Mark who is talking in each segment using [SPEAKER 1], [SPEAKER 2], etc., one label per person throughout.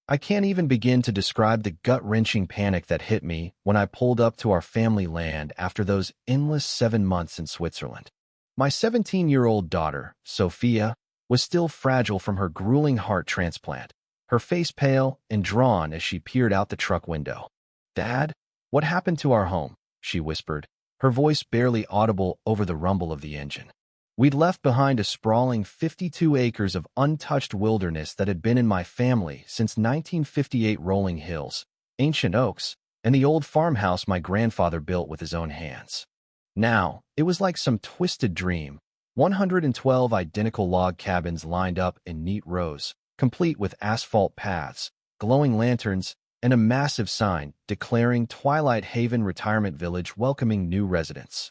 [SPEAKER 1] I can't even begin to describe the gut-wrenching panic that hit me when I pulled up to our family land after those endless 7 months in Switzerland. My 17-year-old daughter, Sophia, was still fragile from her grueling heart transplant, her face pale and drawn as she peered out the truck window. "Dad, what happened to our home?" she whispered, her voice barely audible over the rumble of the engine. We'd left behind a sprawling 52 acres of untouched wilderness that had been in my family since 1958, rolling hills, ancient oaks, and the old farmhouse my grandfather built with his own hands. Now, it was like some twisted dream, 112 identical log cabins lined up in neat rows, complete with asphalt paths, glowing lanterns, and a massive sign declaring Twilight Haven Retirement Village welcoming new residents.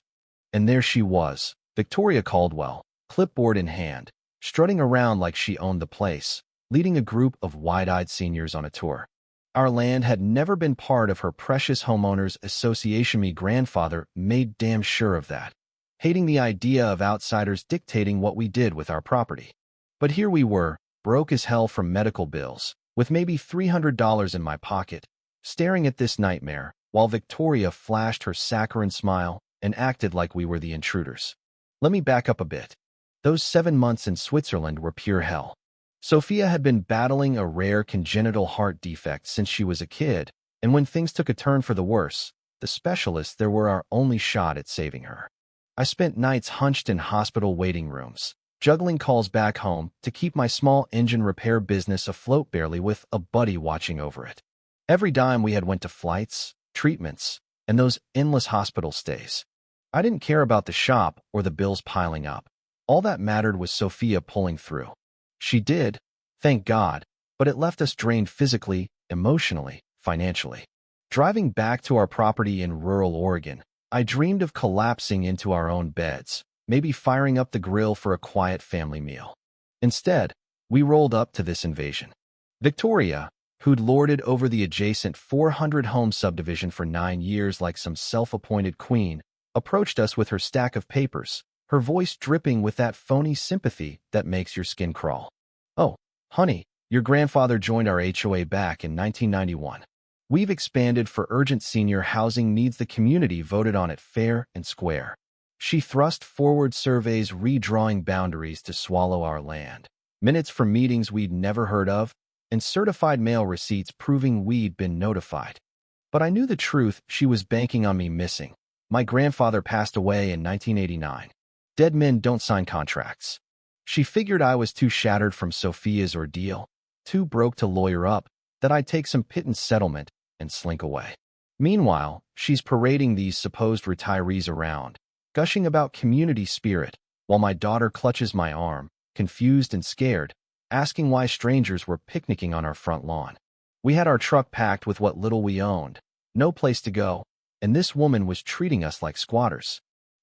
[SPEAKER 1] And there she was, Victoria Caldwell, clipboard in hand, strutting around like she owned the place, leading a group of wide-eyed seniors on a tour. Our land had never been part of her precious homeowners association. My grandfather made damn sure of that, hating the idea of outsiders dictating what we did with our property. But here we were, broke as hell from medical bills, with maybe $300 in my pocket, staring at this nightmare, while Victoria flashed her saccharine smile and acted like we were the intruders. Let me back up a bit. Those 7 months in Switzerland were pure hell. Sophia had been battling a rare congenital heart defect since she was a kid, and when things took a turn for the worse, the specialists there were our only shot at saving her. I spent nights hunched in hospital waiting rooms, juggling calls back home to keep my small engine repair business afloat, barely with a buddy watching over it. Every dime we had went to flights, treatments, and those endless hospital stays. I didn't care about the shop or the bills piling up. All that mattered was Sophia pulling through. She did, thank God, but it left us drained physically, emotionally, financially. Driving back to our property in rural Oregon, I dreamed of collapsing into our own beds, maybe firing up the grill for a quiet family meal. Instead, we rolled up to this invasion. Victoria, who'd lorded over the adjacent 400-home subdivision for 9 years like some self-appointed queen, approached us with her stack of papers, her voice dripping with that phony sympathy that makes your skin crawl. "Oh, honey, your grandfather joined our HOA back in 1991. We've expanded for urgent senior housing needs. The community voted on it fair and square." She thrust forward surveys redrawing boundaries to swallow our land, minutes from meetings we'd never heard of, and certified mail receipts proving we'd been notified. But I knew the truth she was banking on me missing. My grandfather passed away in 1989. Dead men don't sign contracts. She figured I was too shattered from Sophia's ordeal, too broke to lawyer up, that I'd take some pittance settlement and slink away. Meanwhile, she's parading these supposed retirees around, gushing about community spirit, while my daughter clutches my arm, confused and scared, asking why strangers were picnicking on our front lawn. We had our truck packed with what little we owned, no place to go, and this woman was treating us like squatters.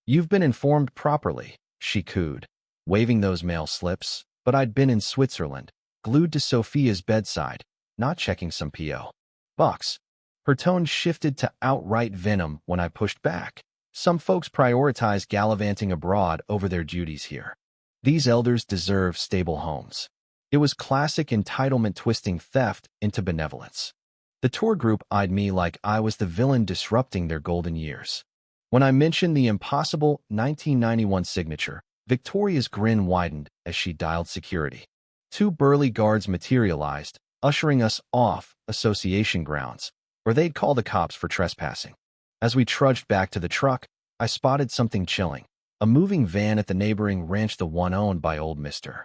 [SPEAKER 1] "You've been informed properly," she cooed, waving those mail slips, but I'd been in Switzerland, glued to Sophia's bedside, not checking some P.O. box. Her tone shifted to outright venom when I pushed back. Some folks prioritize gallivanting abroad over their duties here. These elders deserve stable homes. It was classic entitlement twisting theft into benevolence. The tour group eyed me like I was the villain disrupting their golden years. When I mentioned the impossible 1991 signature, Victoria's grin widened as she dialed security. 2 burly guards materialized, ushering us off association grounds, where they'd call the cops for trespassing. As we trudged back to the truck, I spotted something chilling, a moving van at the neighboring ranch, the one owned by old Mr.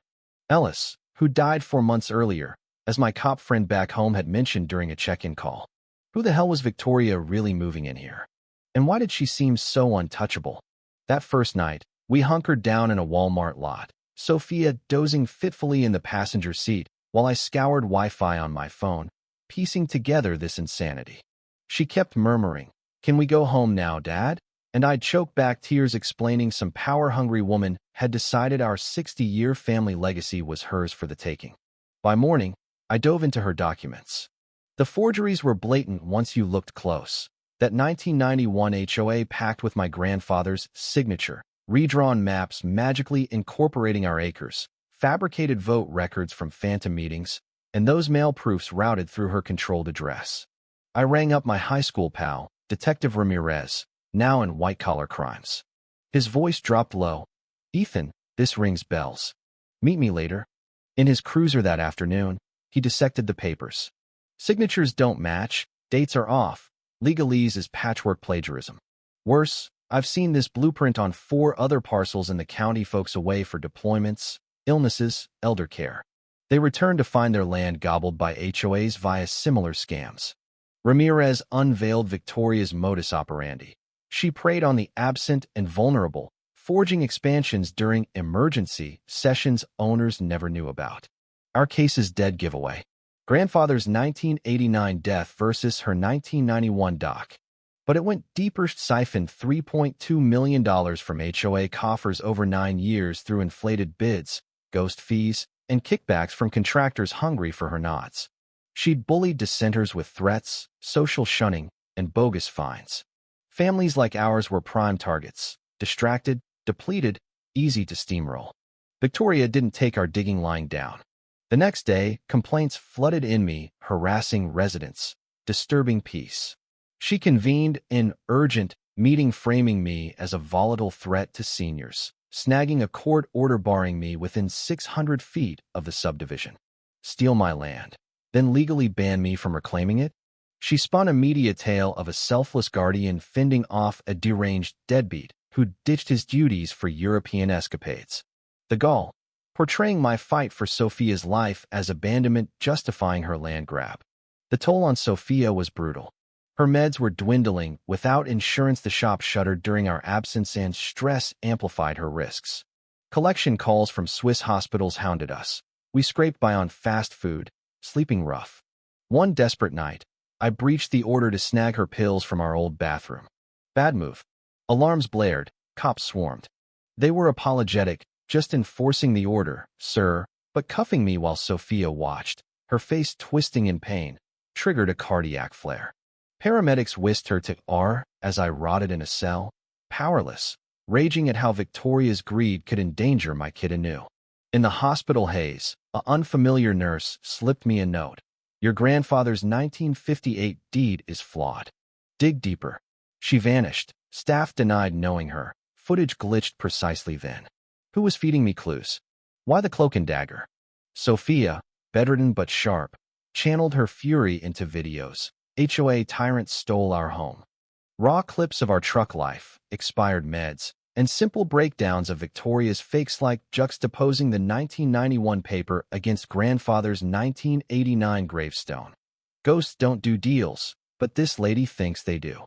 [SPEAKER 1] Ellis, who died 4 months earlier, as my cop friend back home had mentioned during a check-in call. Who the hell was Victoria really moving in here? And why did she seem so untouchable? That first night, we hunkered down in a Walmart lot, Sophia dozing fitfully in the passenger seat while I scoured Wi-Fi on my phone, piecing together this insanity. She kept murmuring, "Can we go home now, Dad?" And I'd choke back tears explaining some power-hungry woman had decided our 60-year family legacy was hers for the taking. By morning, I dove into her documents. The forgeries were blatant once you looked close. That 1991 HOA pact with my grandfather's signature, redrawn maps magically incorporating our acres, fabricated vote records from phantom meetings, and those mail proofs routed through her controlled address. I rang up my high school pal, Detective Ramirez, now in white-collar crimes. His voice dropped low. "Ethan, this rings bells. Meet me later." In his cruiser that afternoon, he dissected the papers. Signatures don't match, dates are off, legalese is patchwork plagiarism. Worse, I've seen this blueprint on 4 other parcels in the county folks away for deployments, illnesses, elder care. They returned to find their land gobbled by HOAs via similar scams. Ramirez unveiled Victoria's modus operandi. She preyed on the absent and vulnerable, forging expansions during emergency sessions owners never knew about. Our case's dead giveaway. Grandfather's 1989 death versus her 1991 doc. But it went deeper. Siphoned $3.2 million from HOA coffers over 9 years through inflated bids, ghost fees, and kickbacks from contractors hungry for her knots. She'd bullied dissenters with threats, social shunning, and bogus fines. Families like ours were prime targets, distracted, depleted, easy to steamroll. Victoria didn't take our digging lying down. The next day, complaints flooded in me, harassing residents, disturbing peace. She convened an urgent meeting framing me as a volatile threat to seniors, snagging a court order barring me within 600 feet of the subdivision. Steal my land, then legally ban me from reclaiming it? She spun a media tale of a selfless guardian fending off a deranged deadbeat who ditched his duties for European escapades. The gall, portraying my fight for Sophia's life as abandonment justifying her land grab. The toll on Sophia was brutal. Her meds were dwindling. Without insurance, the shop shuttered during our absence, and stress amplified her risks. Collection calls from Swiss hospitals hounded us. We scraped by on fast food, sleeping rough. One desperate night, I breached the order to snag her pills from our old bathroom. Bad move. Alarms blared, cops swarmed. They were apologetic, just enforcing the order, sir, but cuffing me while Sophia watched, her face twisting in pain, triggered a cardiac flare. Paramedics whisked her to R as I rotted in a cell, powerless, raging at how Victoria's greed could endanger my kid anew. In the hospital haze, an unfamiliar nurse slipped me a note. Your grandfather's 1958 deed is flawed. Dig deeper. She vanished. Staff denied knowing her. Footage glitched precisely then. Who was feeding me clues? Why the cloak and dagger? Sophia, bedridden but sharp, channeled her fury into videos. HOA tyrants stole our home. Raw clips of our truck life, expired meds, and simple breakdowns of Victoria's fakes, like juxtaposing the 1991 paper against grandfather's 1989 gravestone. Ghosts don't do deals, but this lady thinks they do.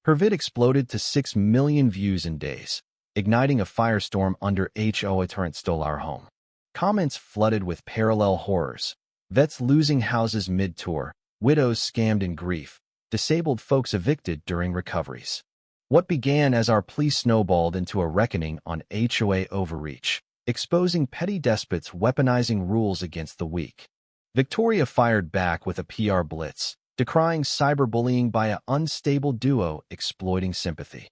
[SPEAKER 1] Her vid exploded to 6 million views in days, igniting a firestorm under HOA tyrant stole our home. Comments flooded with parallel horrors. Vets losing houses mid-tour, widows scammed in grief, disabled folks evicted during recoveries. What began as our plea snowballed into a reckoning on HOA overreach, exposing petty despots weaponizing rules against the weak. Victoria fired back with a PR blitz, decrying cyberbullying by an unstable duo exploiting sympathy.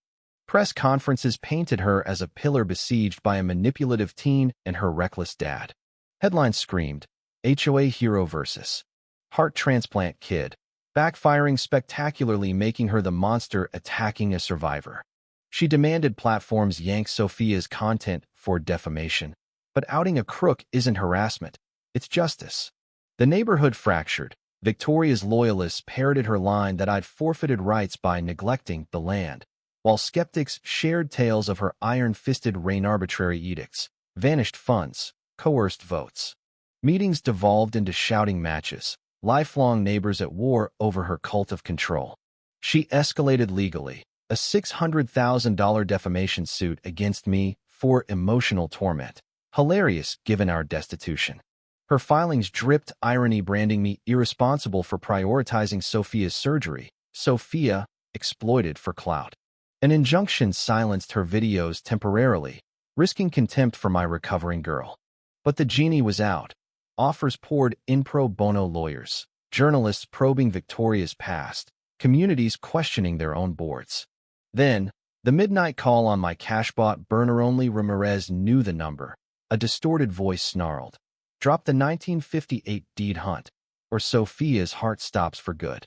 [SPEAKER 1] Press conferences painted her as a pillar besieged by a manipulative teen and her reckless dad. Headlines screamed, HOA hero versus heart transplant kid, backfiring spectacularly, making her the monster attacking a survivor. She demanded platforms yank Sophia's content for defamation, but outing a crook isn't harassment, it's justice. The neighborhood fractured. Victoria's loyalists parroted her line that I'd forfeited rights by neglecting the land, while skeptics shared tales of her iron-fisted reign, arbitrary edicts, vanished funds, coerced votes. Meetings devolved into shouting matches, lifelong neighbors at war over her cult of control. She escalated legally, a $600,000 defamation suit against me for emotional torment. Hilarious given our destitution. Her filings dripped irony, branding me irresponsible for prioritizing Sophia's surgery. Sophia, exploited for clout. An injunction silenced her videos temporarily, risking contempt for my recovering girl. But the genie was out. Offers poured in. Pro bono lawyers, journalists probing Victoria's past, communities questioning their own boards. Then, the midnight call on my cash-bought burner. Only Ramirez knew the number. A distorted voice snarled. Drop the 1958 deed, Hunt. or Sophia's heart stops for good.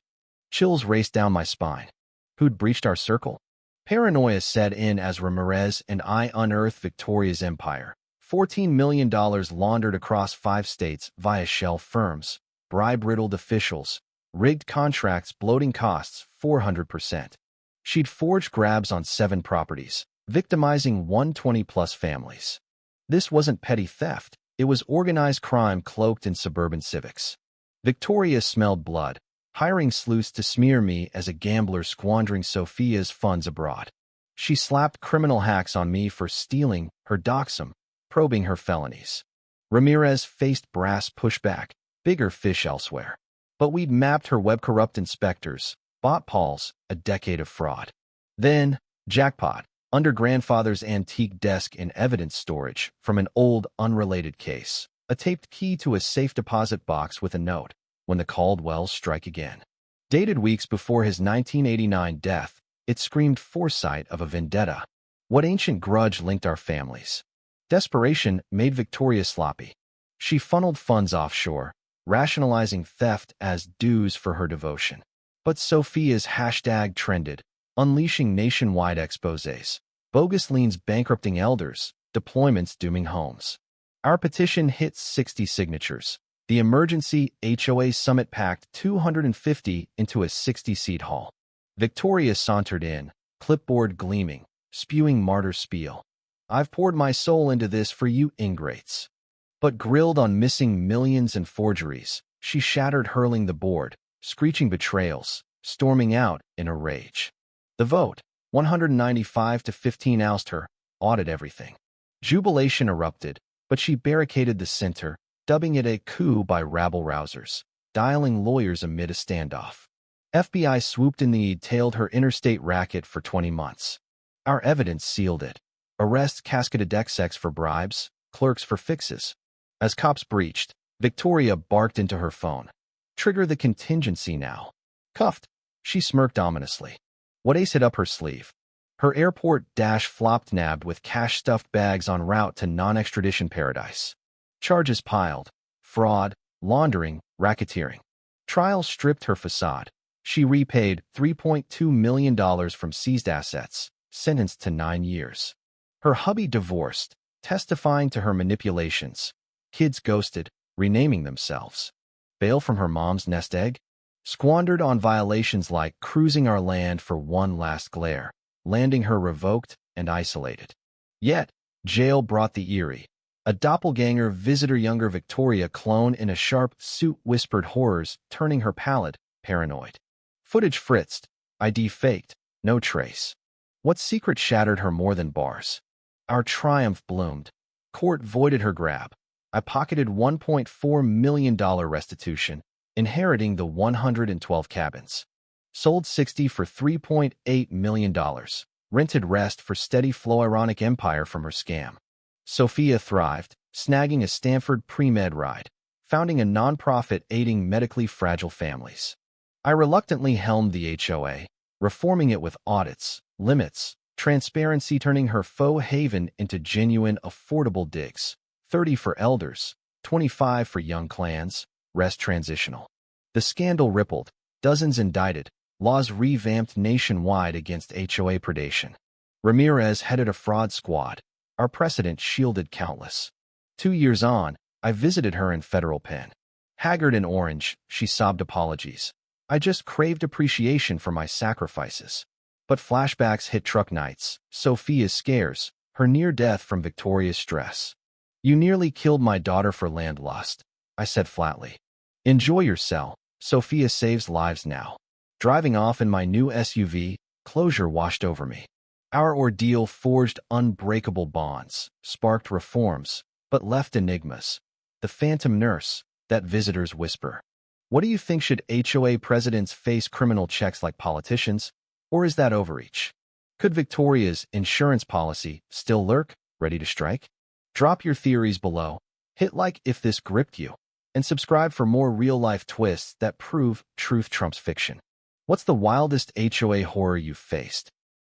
[SPEAKER 1] Chills raced down my spine. Who'd breached our circle? Paranoia set in as Ramirez and I unearthed Victoria's empire. $14 million laundered across 5 states via shell firms, bribe-riddled officials, rigged contracts, bloating costs 400%. She'd forged grabs on 7 properties, victimizing 120-plus families. This wasn't petty theft. It was organized crime cloaked in suburban civics. Victoria smelled blood, hiring sleuths to smear me as a gambler squandering Sophia's funds abroad. She slapped criminal hacks on me for stealing her doxum, probing her felonies. Ramirez faced brass pushback, bigger fish elsewhere. But we'd mapped her web-corrupt inspectors, bought Paul's, a decade of fraud. Then, jackpot, under grandfather's antique desk in evidence storage from an old, unrelated case. A taped key to a safe deposit box with a note, when the Caldwells strike again. Dated weeks before his 1989 death, it screamed foresight of a vendetta. What ancient grudge linked our families? Desperation made Victoria sloppy. She funneled funds offshore, rationalizing theft as dues for her devotion. But Sophia's hashtag trended, unleashing nationwide exposés, bogus liens bankrupting elders, deployments dooming homes. Our petition hit 60 signatures. The emergency HOA summit packed 250 into a 60-seat hall. Victoria sauntered in, clipboard gleaming, spewing martyr spiel. I've poured my soul into this for you ingrates. But grilled on missing millions and forgeries, she shattered, hurling the board, screeching betrayals, storming out in a rage. The vote, 195 to 15, oust her, audit everything. Jubilation erupted, but she barricaded the center, dubbing it a coup by rabble-rousers, dialing lawyers amid a standoff. FBI swooped in, tailed her interstate racket for 20 months. Our evidence sealed it. Arrests cascaded, execs for bribes, clerks for fixes. As cops breached, Victoria barked into her phone. Trigger the contingency now. Cuffed. She smirked ominously. What ace hid up her sleeve? Her airport dash flopped, nabbed with cash-stuffed bags en route to non-extradition paradise. Charges piled. Fraud, laundering, racketeering. Trial stripped her facade. She repaid $3.2 million from seized assets, sentenced to 9 years. Her hubby divorced, testifying to her manipulations. Kids ghosted, renaming themselves. Bail from her mom's nest egg? Squandered on violations like cruising our land for one last glare, landing her revoked and isolated. Yet, jail brought the eerie. A doppelganger visitor, younger Victoria clone in a sharp suit, whispered horrors, turning her pallid, paranoid. Footage fritzed, ID faked, no trace. What secret shattered her more than bars? Our triumph bloomed. Court voided her grab. I pocketed $1.4 million restitution, inheriting the 112 cabins. Sold 60 for $3.8 million. Rented rest for steady flow, ironic empire from her scam. Sophia thrived, snagging a Stanford pre-med ride, founding a nonprofit aiding medically fragile families. I reluctantly helmed the HOA, reforming it with audits, limits, transparency, turning her faux haven into genuine, affordable digs. 30 for elders, 25 for young clans, rest transitional. The scandal rippled, dozens indicted, laws revamped nationwide against HOA predation. Ramirez headed a fraud squad. Our precedent shielded countless. 2 years on, I visited her in federal pen. Haggard and orange, she sobbed apologies. I just craved appreciation for my sacrifices. But flashbacks hit truck nights, Sophia's scares, her near death from Victoria's stress. You nearly killed my daughter for land lust, I said flatly. Enjoy your cell. Sophia saves lives now. Driving off in my new SUV, closure washed over me. Our ordeal forged unbreakable bonds, sparked reforms, but left enigmas. The phantom nurse, that visitor's whisper. What do you think, should HOA presidents face criminal checks like politicians? Or is that overreach? Could Victoria's insurance policy still lurk, ready to strike? Drop your theories below, hit like if this gripped you, and subscribe for more real-life twists that prove truth trumps fiction. What's the wildest HOA horror you've faced?